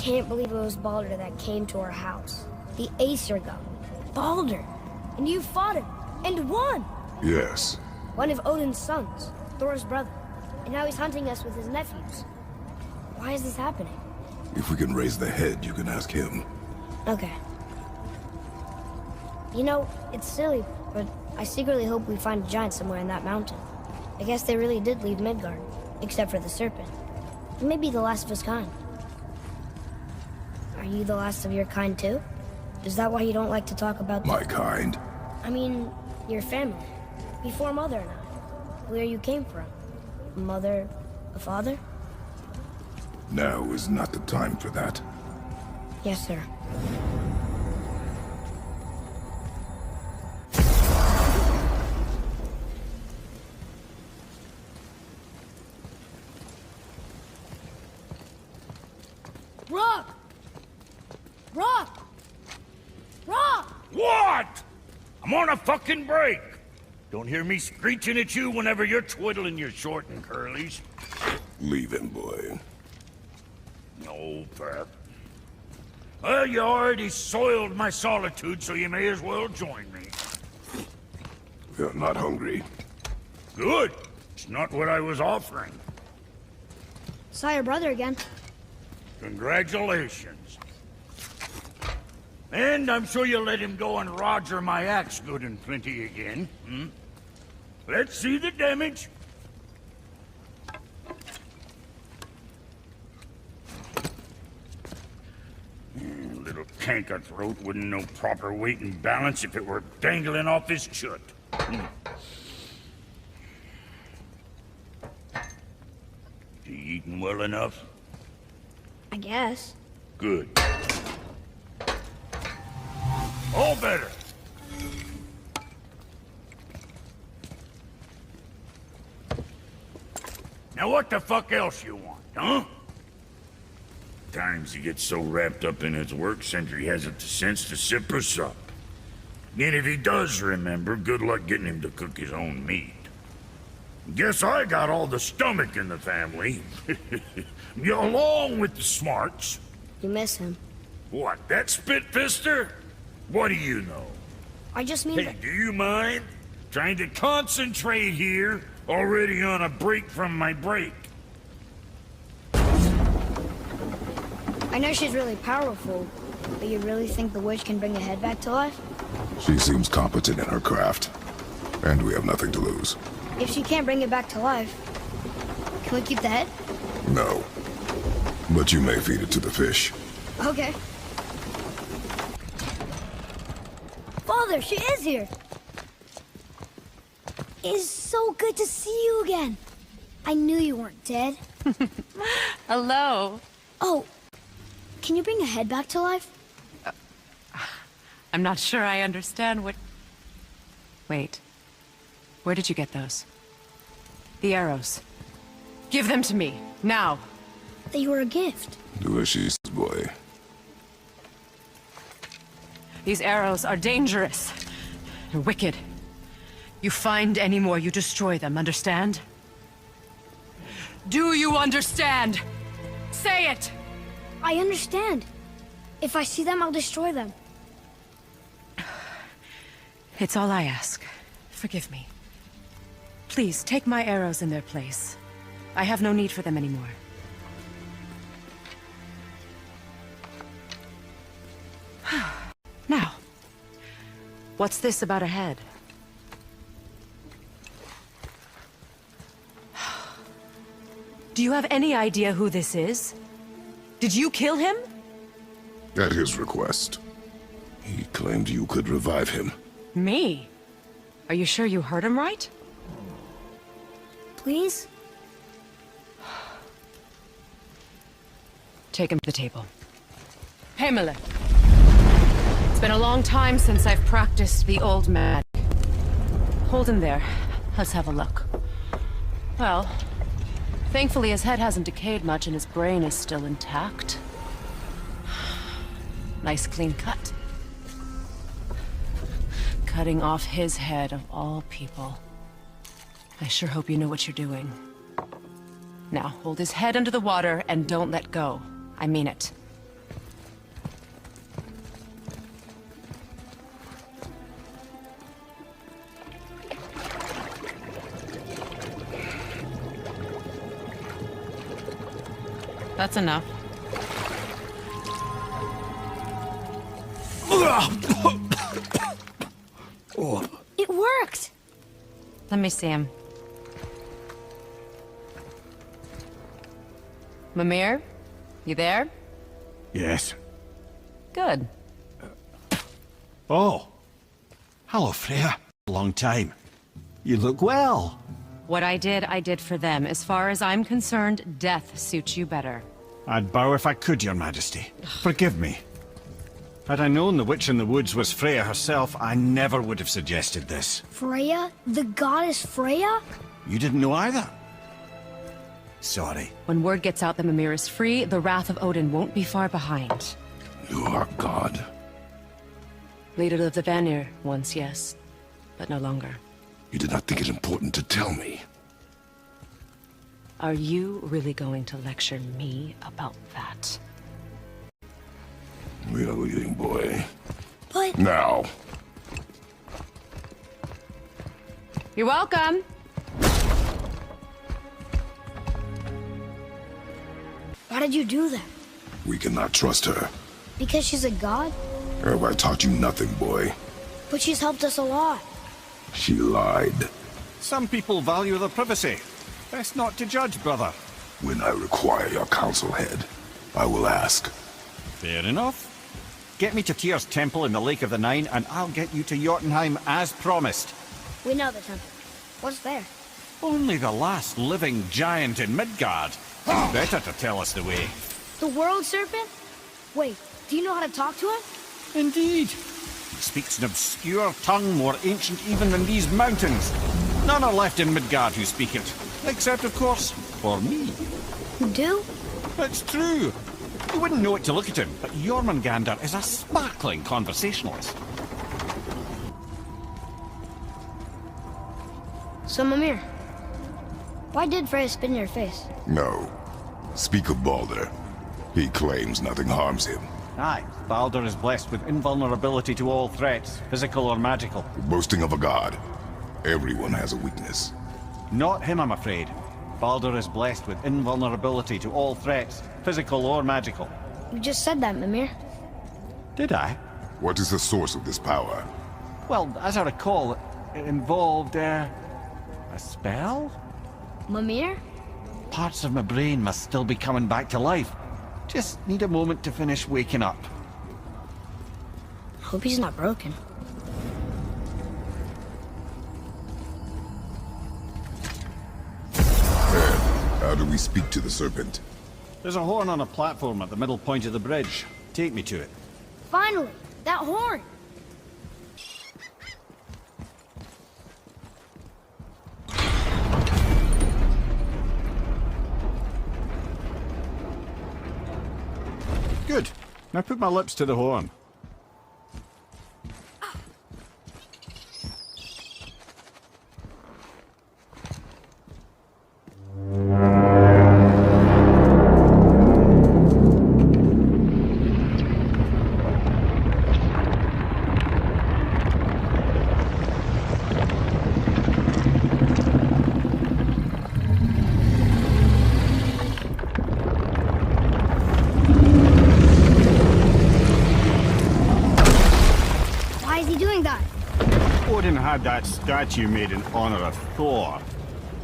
can't believe it was Balder that came to our house. The Acer god. Balder! And you fought him, and won! Yes. One of Odin's sons, Thor's brother. And now he's hunting us with his nephews. Why is this happening? If we can raise the head, you can ask him. Okay. You know, it's silly, but I secretly hope we find a giant somewhere in that mountain. I guess they really did leave Midgard, except for the serpent. Maybe the last of his kind. Are you the last of your kind too? Is that why you don't like to talk about My kind? I mean, your family. Before Mother and I. Where you came from. Mother, a father? Now is not the time for that. Yes, sir. Rock! Rock! Rock! What? I'm on a fucking break. Don't hear me screeching at you whenever you're twiddling your short and curlies. Leave him, boy. No, Pep. Well, you already soiled my solitude, so you may as well join me. You're not hungry. Good. It's not what I was offering. Saw your brother again. Congratulations. And I'm sure you'll let him go and Roger my axe good and plenty again. Let's see the damage. Little canker throat wouldn't know proper weight and balance if it were dangling off his chut. You eating well enough? I guess. Good. All better. Now what the fuck else you want, huh? Times he gets so wrapped up in his work, Sentry hasn't the sense to sip or sup. And if he does remember, good luck getting him to cook his own meat. Guess I got all the stomach in the family. Along with the smarts. You miss him. What, that spit-fister? What do you know? I just mean Hey, that... do you mind? Trying to concentrate here, already on a break from my break. I know she's really powerful, but you really think the witch can bring a head back to life? She seems competent in her craft. And we have nothing to lose. If she can't bring it back to life, can we keep the head? No. But you may feed it to the fish. Okay. Father, she is here! It's so good to see you again. I knew you weren't dead. Hello. Oh, can you bring a head back to life? I'm not sure I understand what... Wait. Where did you get those? The arrows. Give them to me, now. They were a gift. Do as she says, boy. These arrows are dangerous. They're wicked. You find any more, you destroy them, understand? Do you understand? Say it! I understand. If I see them, I'll destroy them. It's all I ask. Forgive me. Please, take my arrows in their place. I have no need for them anymore. Now, what's this about a head? Do you have any idea who this is? Did you kill him? At his request. He claimed you could revive him. Me? Are you sure you heard him right? Please? Take him to the table. Pamela. It's been a long time since I've practiced the old magic. Hold him there. Let's have a look. Well, thankfully his head hasn't decayed much and his brain is still intact. Nice clean cut. Cutting off his head of all people. I sure hope you know what you're doing. Now, hold his head under the water and don't let go. I mean it. That's enough. It worked! Let me see him. Mimir? You there? Yes. Good. Oh. Hello, Freya. Long time. You look well. What I did for them. As far as I'm concerned, death suits you better. I'd bow if I could, Your Majesty. Forgive me. Had I known the witch in the woods was Freya herself, I never would have suggested this. Freya? The goddess Freya? You didn't know either? Sorry. When word gets out that Mimir is free, the wrath of Odin won't be far behind. You are God. Leader of the Vanir, once, yes. But no longer. You did not think it important to tell me. Are you really going to lecture me about that? We are leaving, boy. But... Now. You're welcome! Why did you do that? We cannot trust her. Because she's a god? Have I taught you nothing, boy? But she's helped us a lot. She lied. Some people value their privacy. Best not to judge, brother. When I require your council head, I will ask. Fair enough. Get me to Tyr's temple in the Lake of the Nine, and I'll get you to Jotunheim as promised. We know the temple. What's there? Only the last living giant in Midgard. Better to tell us the way. The world serpent? Wait, do you know how to talk to him? Indeed. He speaks an obscure tongue more ancient even than these mountains. None are left in Midgard who speak it. Except, of course, for me. You do? It's true. You wouldn't know it to look at him, but Jormungandr is a sparkling conversationalist. So, Mimir, why did Freya spit in your face? No. Speak of Baldur. He claims nothing harms him. Aye, Baldur is blessed with invulnerability to all threats, physical or magical. Boasting of a god. Everyone has a weakness. Not him, I'm afraid. Baldur is blessed with invulnerability to all threats, physical or magical. You just said that, Mimir. Did I? What is the source of this power? Well, as I recall, it involved, a spell? Mimir? Parts of my brain must still be coming back to life. Just need a moment to finish waking up. Hope he's not broken. How do we speak to the serpent? There's a horn on a platform at the middle point of the bridge. Take me to it. Finally! That horn! Good. Now put my lips to the horn. Had that statue made in honor of Thor.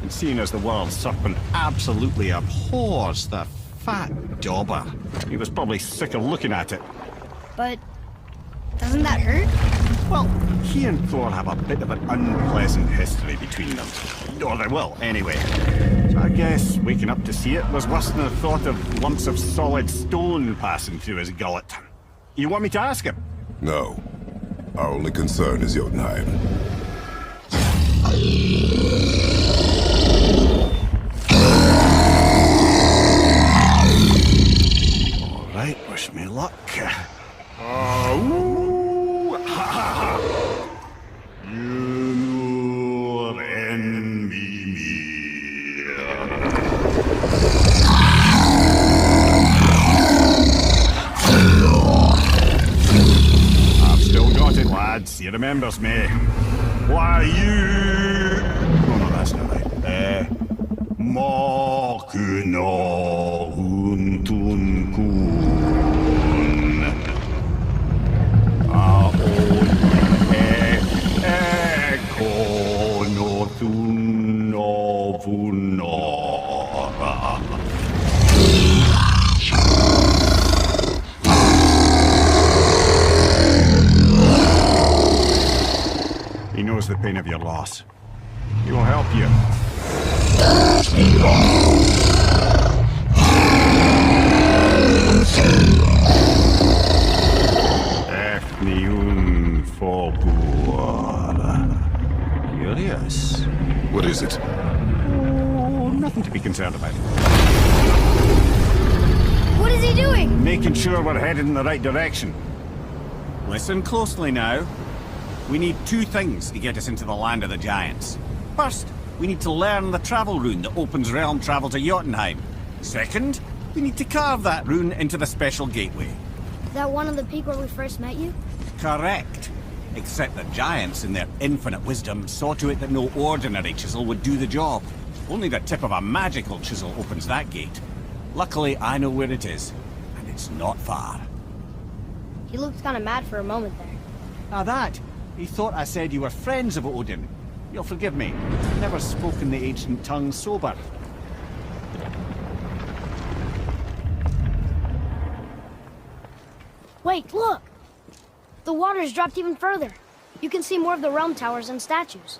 And seeing as the world serpent absolutely abhors the fat dauber, he was probably sick of looking at it. But... doesn't that hurt? Well, he and Thor have a bit of an unpleasant history between them. Or they will, anyway. So I guess waking up to see it was worse than the thought of lumps of solid stone passing through his gullet. You want me to ask him? No. Our only concern is Jotunheim. All right, wish me luck. Oh, ha ha ha! You and me. I've still got it, lads. He remembers me. Why you? Oh no, that's not right. Makuna untu pain of your loss. He will help you. Efniun Fobuar. Curious. What is it? Oh, nothing to be concerned about. What is he doing? Making sure we're headed in the right direction. Listen closely now. We need two things to get us into the land of the giants. First, we need to learn the travel rune that opens realm travel to Jotunheim. Second, we need to carve that rune into the special gateway. Is that one on the peak where we first met you? Correct. Except the giants, in their infinite wisdom, saw to it that no ordinary chisel would do the job. Only the tip of a magical chisel opens that gate. Luckily, I know where it is, and it's not far. He looked kind of mad for a moment there. Now that, he thought I said you were friends of Odin. You'll forgive me. I've never spoken the ancient tongue sober. Wait, look! The water's dropped even further. You can see more of the realm towers and statues.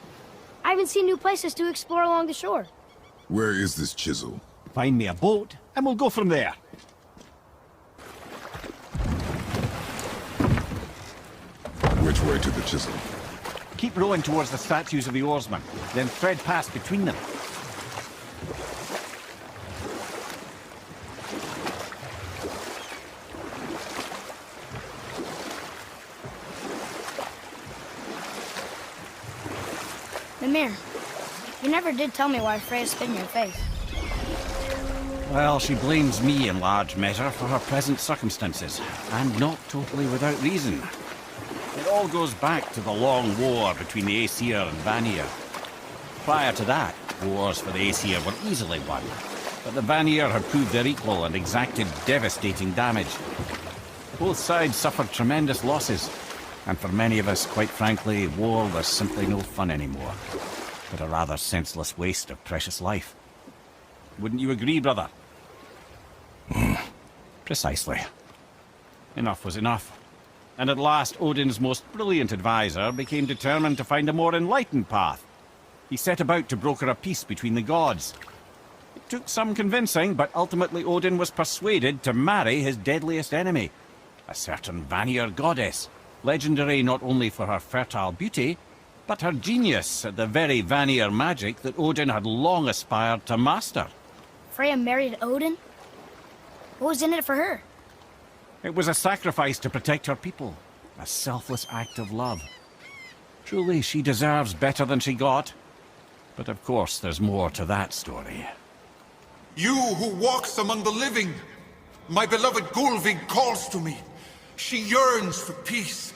I even see new places to explore along the shore. Where is this chisel? Find me a boat, and we'll go from there. Which way to the chisel? Keep rowing towards the statues of the oarsmen, then thread past between them. Mimir, you never did tell me why Freya spit in your face. Well, she blames me in large measure for her present circumstances, and not totally without reason. It all goes back to the long war between the Aesir and Vanir. Prior to that, wars for the Aesir were easily won, but the Vanir had proved their equal and exacted devastating damage. Both sides suffered tremendous losses, and for many of us, quite frankly, war was simply no fun anymore, but a rather senseless waste of precious life. Wouldn't you agree, brother? Precisely. Enough was enough. And at last, Odin's most brilliant advisor became determined to find a more enlightened path. He set about to broker a peace between the gods. It took some convincing, but ultimately Odin was persuaded to marry his deadliest enemy, a certain Vanir goddess, legendary not only for her fertile beauty, but her genius at the very Vanir magic that Odin had long aspired to master. Freya married Odin? What was in it for her? It was a sacrifice to protect her people, a selfless act of love. Truly, she deserves better than she got. But of course, there's more to that story. You who walks among the living, my beloved Gulvig calls to me. She yearns for peace,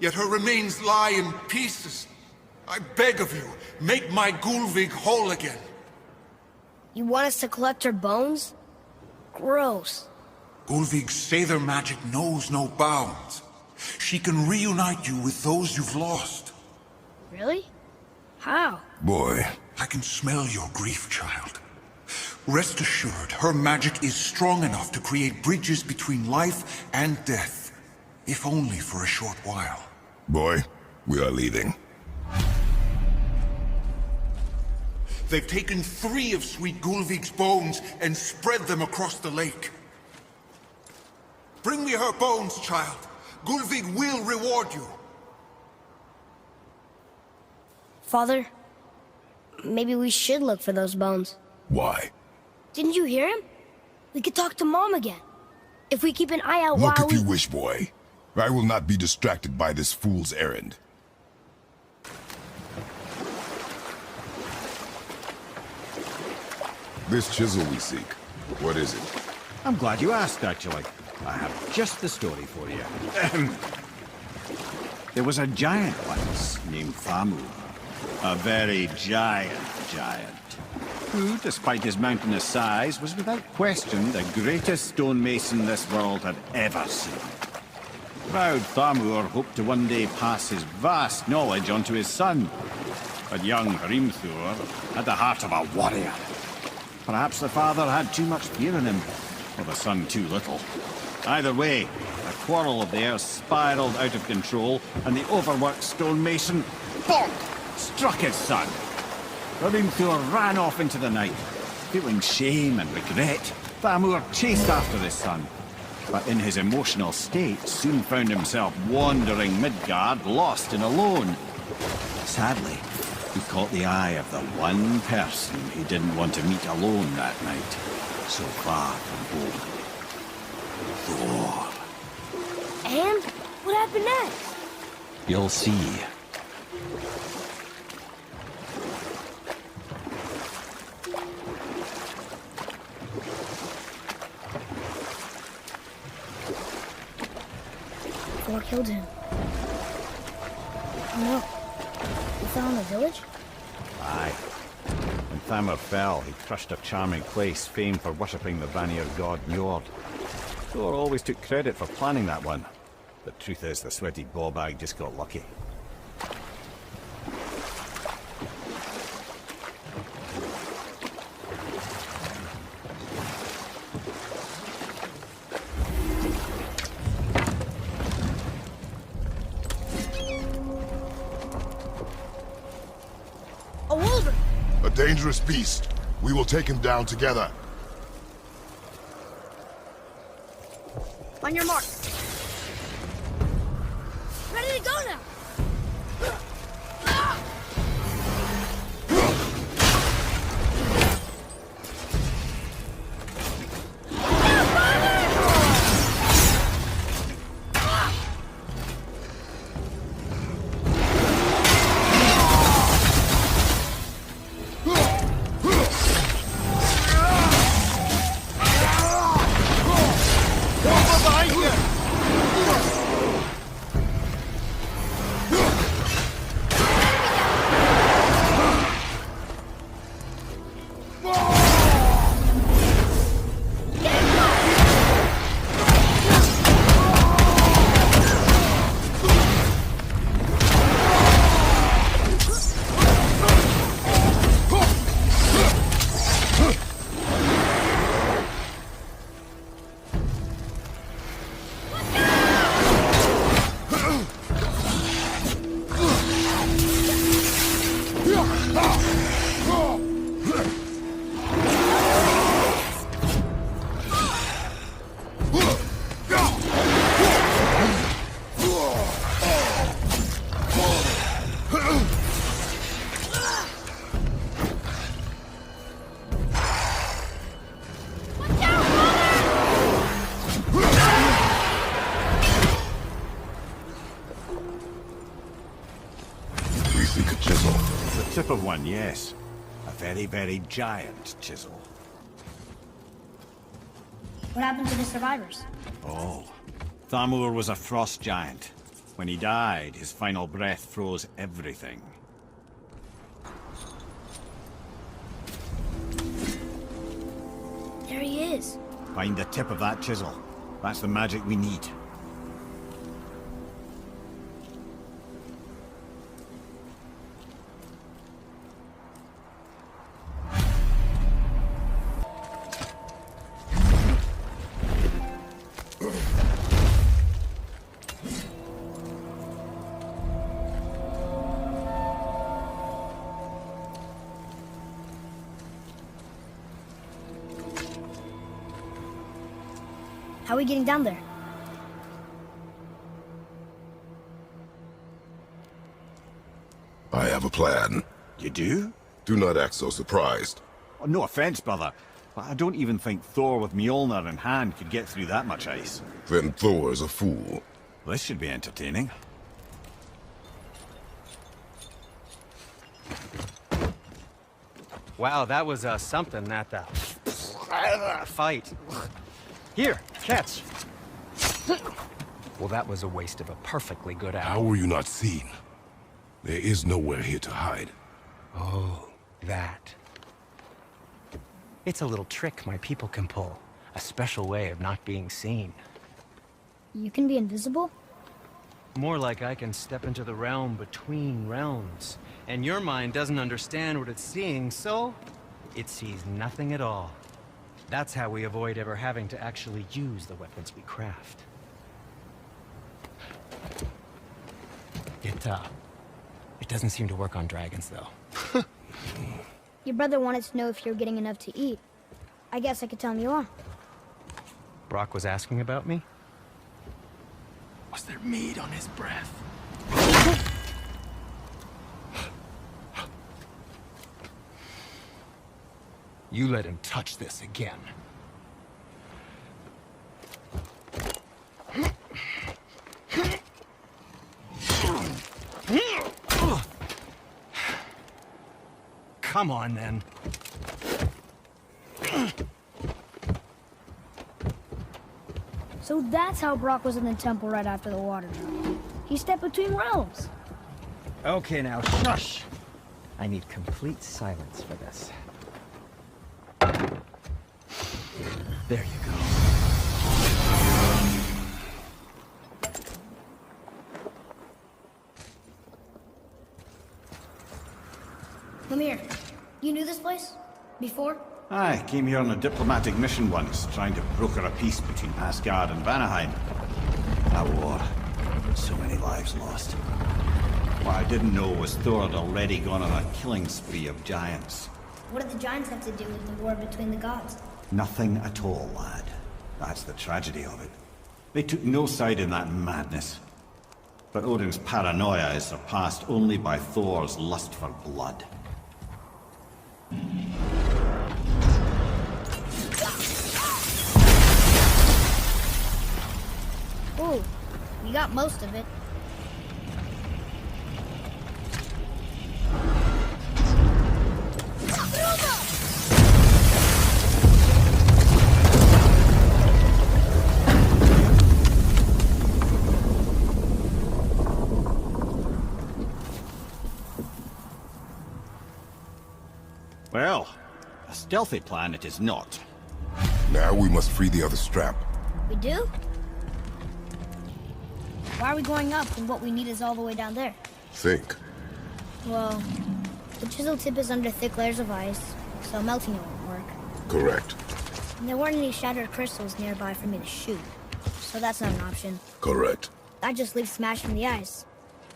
yet her remains lie in pieces. I beg of you, make my Gulvig whole again. You want us to collect her bones? Gross. Gulvig's Seither magic knows no bounds. She can reunite you with those you've lost. Really? How? Boy. I can smell your grief, child. Rest assured, her magic is strong enough to create bridges between life and death, if only for a short while. Boy, we are leaving. They've taken 3 of sweet Gulvig's bones and spread them across the lake. Bring me her bones, child. Gulvig will reward you. Father, maybe we should look for those bones. Why? Didn't you hear him? We could talk to Mom again. If we keep an eye out Look while if you wish, boy. I will not be distracted by this fool's errand. This chisel we seek, what is it? I'm glad you asked, actually. I have just the story for you. There was a giant once named Thamur. A very giant, who, despite his mountainous size, was without question the greatest stonemason this world had ever seen. Proud Thamur hoped to one day pass his vast knowledge on to his son. But young Hrimthur had the heart of a warrior. Perhaps the father had too much fear in him, or the son too little. Either way, a quarrel of theirs spiraled out of control, and the overworked stonemason, bonk, struck his son. Thor ran off into the night. Feeling shame and regret, Thamur chased after his son, but in his emotional state soon found himself wandering Midgard, lost and alone. Sadly, he caught the eye of the one person he didn't want to meet alone that night, so far from home. Thor. And what happened next? You'll see. Thor killed him. Oh no. He fell in the village? Aye. When Thamur fell, he crushed a charming place famed for worshipping the Vanir god Njord. Thor always took credit for planning that one. The truth is, the sweaty ballbag just got lucky. A wolverine! A dangerous beast. We will take him down together. On your mark. Ready to go now! Tip of one, yes. A very, very giant chisel. What happened to the survivors? Oh. Thamur was a frost giant. When he died, his final breath froze everything. There he is. Find the tip of that chisel. That's the magic we need. How are we getting down there? I have a plan. You do? Do not act so surprised. Oh, no offense, brother, but I don't even think Thor with Mjolnir in hand could get through that much ice. Then Thor is a fool. This should be entertaining. Wow, that was something, that fight. Here, catch. Well, that was a waste of a perfectly good How hour. were you not seen? There is nowhere here to hide. Oh, that. It's a little trick my people can pull. A special way of not being seen. You can be invisible? More like I can step into the realm between realms. And your mind doesn't understand what it's seeing, so it sees nothing at all. That's how we avoid ever having to actually use the weapons we craft. It doesn't seem to work on dragons, though. Your brother wanted to know if you're getting enough to eat. I guess I could tell him you are. Brock was asking about me? Was there meat on his breath? You let him touch this again. Come on, then. So that's how Brock was in the temple right after the water drop. He stepped between realms. Okay, now shush. I need complete silence for this. There you go. Come here. You knew this place? Before? I came here on a diplomatic mission once, trying to broker a peace between Asgard and Vanaheim. That war. So many lives lost. What I didn't know was Thor had already gone on a killing spree of giants. What did the giants have to do with the war between the gods? Nothing at all, lad. That's the tragedy of it. They took no side in that madness. But Odin's paranoia is surpassed only by Thor's lust for blood. Ooh, we got most of it. Well, a stealthy plan it is not. Now we must free the other strap. We do? Why are we going up when what we need is all the way down there? Think. Well, the chisel tip is under thick layers of ice, so melting it won't work. Correct. And there weren't any shattered crystals nearby for me to shoot, so that's not an option. Correct. That just leaves smashing the ice.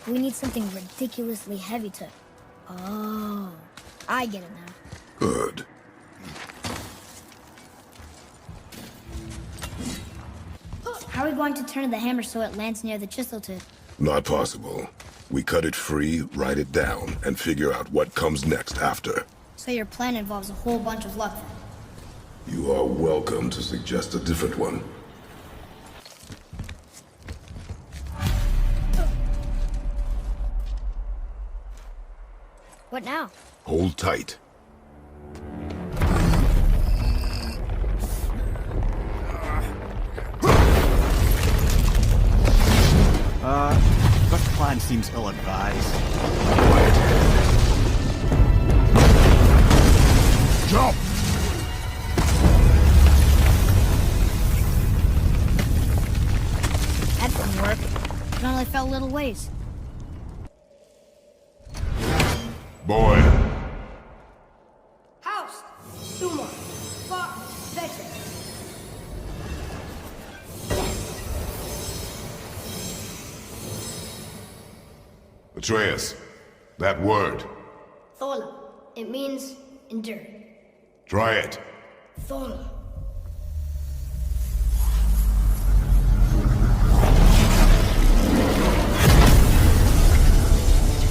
We need something ridiculously heavy to... Oh, I get it now. Good. How are we going to turn the hammer so it lands near the chisel tip? Not possible. We cut it free, write it down, and figure out what comes next after. So your plan involves a whole bunch of luck then? You are welcome to suggest a different one. What now? Hold tight. This plan seems ill-advised. Jump! That didn't work. It only fell little ways. Boy. House! Sumo! Fuck! Vex it! Atreus, that word. Thola. It means endure. Try it. Thola.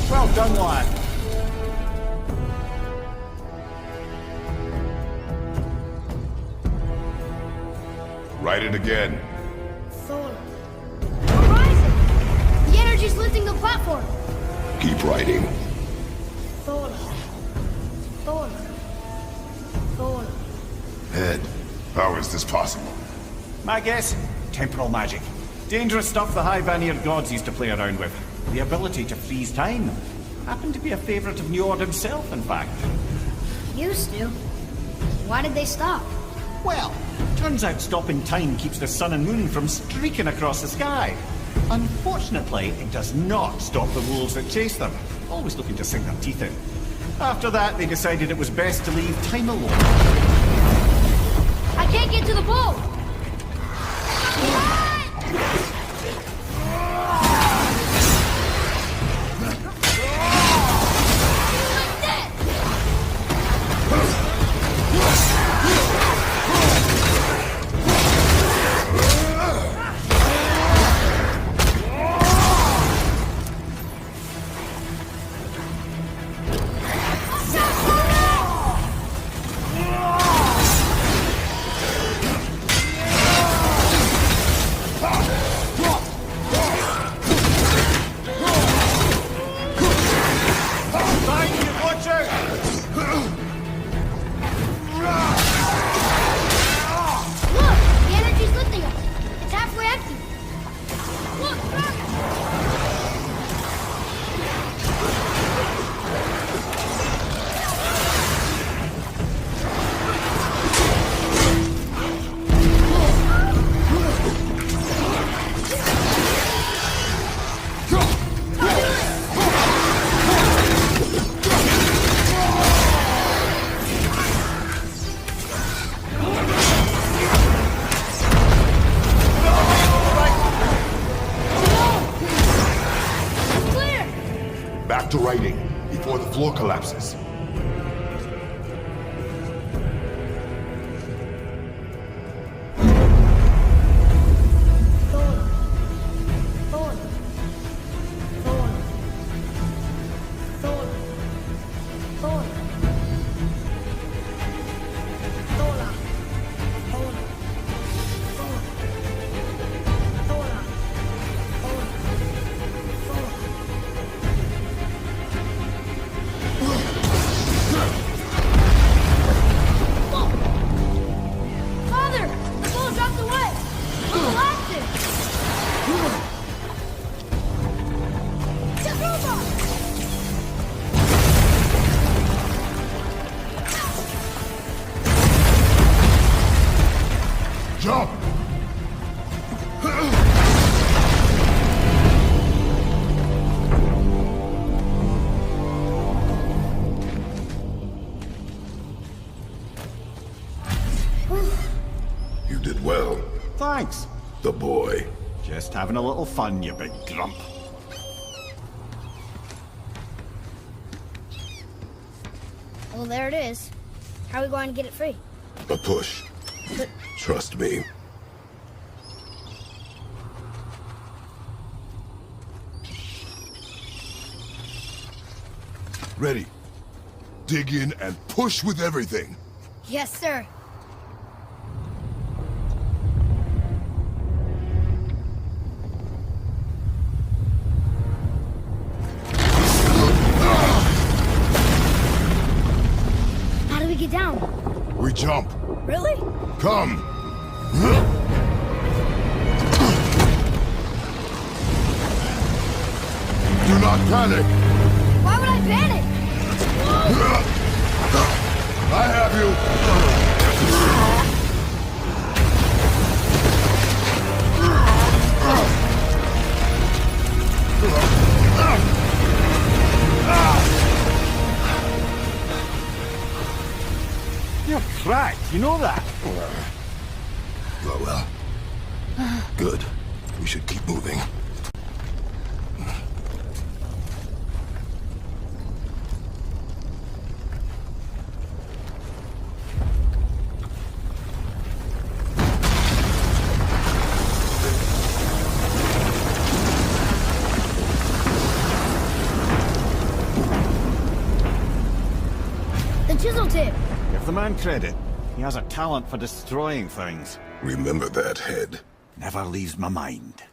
Well done, lad. Write it again. Thola. We're rising! The energy's lifting the platform! Keep writing. Thola. Thola. Thola. Head, how is this possible? My guess? Temporal magic. Dangerous stuff the High Vanir gods used to play around with. The ability to freeze time. Happened to be a favorite of Njord himself, in fact. Used to. Why did they stop? Well, turns out stopping time keeps the sun and moon from streaking across the sky. Unfortunately, it does not stop the wolves that chase them, always looking to sink their teeth in. After that, they decided it was best to leave time alone. I can't get to the boat! corpses. Father! The ball dropped away! Who lost it? Jehovah! Jump! You did well. Thanks. The boy. Just having a little fun, you big grump. Well, there it is. How are we going to get it free? A push. But Trust me. Ready. Dig in and push with everything. yes, sir. How do we get down? We jump. Really? Come. Do not panic. Why would I panic? I have you. You're cracked, you know that? Oh, well. Good. We should keep moving. The chisel tip. Give the man credit. He has a talent for destroying things. Remember that head. Never leaves my mind.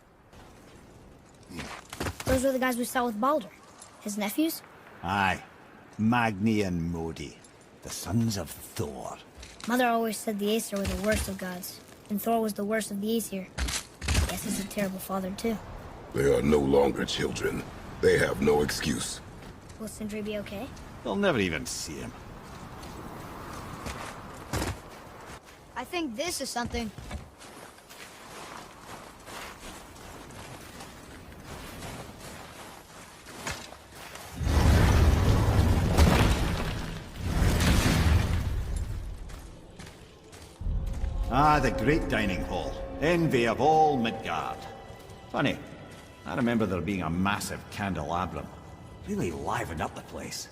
Those were the guys we saw with Baldur. His nephews? Aye. Magni and Modi. The sons of Thor. Mother always said the Aesir were the worst of gods, and Thor was the worst of the Aesir. Guess he's a terrible father, too. They are no longer children. They have no excuse. Will Sindri be okay? They'll never even see him. I think this is something. Ah, the great dining hall. Envy of all Midgard. Funny, I remember there being a massive candelabrum. Really livened up the place.